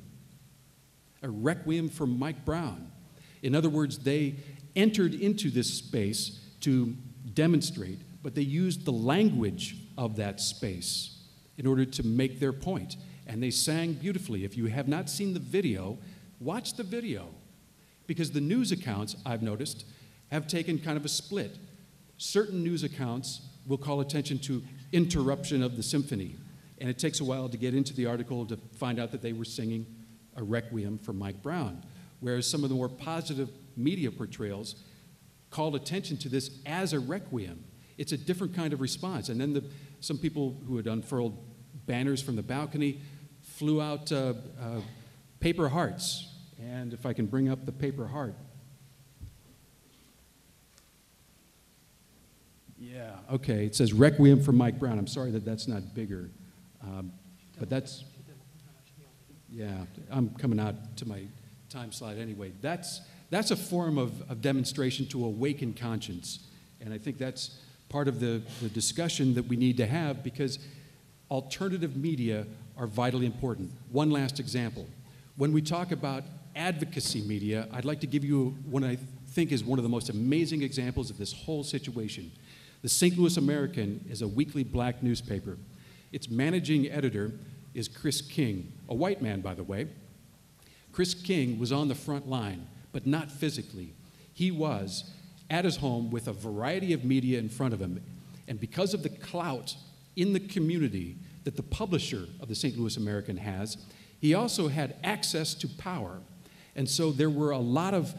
for Mike Brown. In other words, they entered into this space to demonstrate, but they used the language of that space in order to make their point. And they sang beautifully. If you have not seen the video, watch the video. Because the news accounts, I've noticed, have taken kind of a split. Certain news accounts will call attention to interruption of the symphony. And it takes a while to get into the article to find out that they were singing a requiem for Mike Brown. Whereas some of the more positive media portrayals called attention to this as a requiem. It's a different kind of response. And then some people who had unfurled banners from the balcony flew out paper hearts. And if I can bring up the paper heart. Yeah, okay, it says Requiem for Mike Brown. I'm sorry that that's not bigger. But that's, yeah, I'm coming out to my time slide anyway. That's a form of demonstration to awaken conscience. And I think that's part of the discussion that we need to have, because alternative media are vitally important. One last example. When we talk about advocacy media, I'd like to give you what I think is one of the most amazing examples of this whole situation. The St. Louis American is a weekly black newspaper. Its managing editor is Chris King, a white man, by the way. Chris King was on the front line, but not physically. He was at his home with a variety of media in front of him. And because of the clout in the community that the publisher of the St. Louis American has, he also had access to power. And so there were a lot of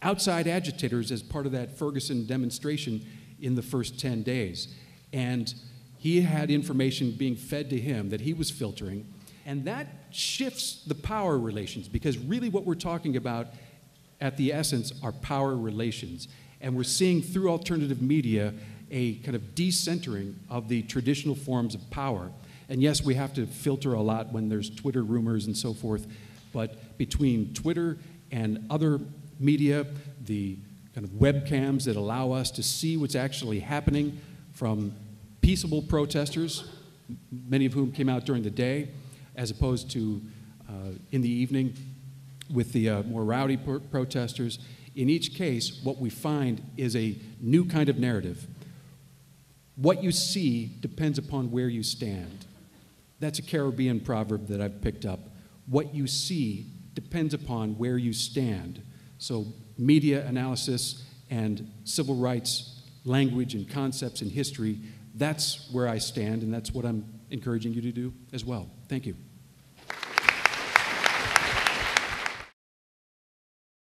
outside agitators as part of that Ferguson demonstration in the first 10 days. And he had information being fed to him that he was filtering. And that shifts the power relations, because really what we're talking about at the essence are power relations. And we're seeing through alternative media a kind of decentering of the traditional forms of power. And yes, we have to filter a lot when there's Twitter rumors and so forth, but between Twitter and other media, the kind of webcams that allow us to see what's actually happening from peaceable protesters, many of whom came out during the day, as opposed to in the evening with the more rowdy protesters. In each case, what we find is a new kind of narrative. What you see depends upon where you stand. That's a Caribbean proverb that I've picked up. What you see depends upon where you stand. So media analysis and civil rights language and concepts and history, that's where I stand, and that's what I'm encouraging you to do as well. Thank you.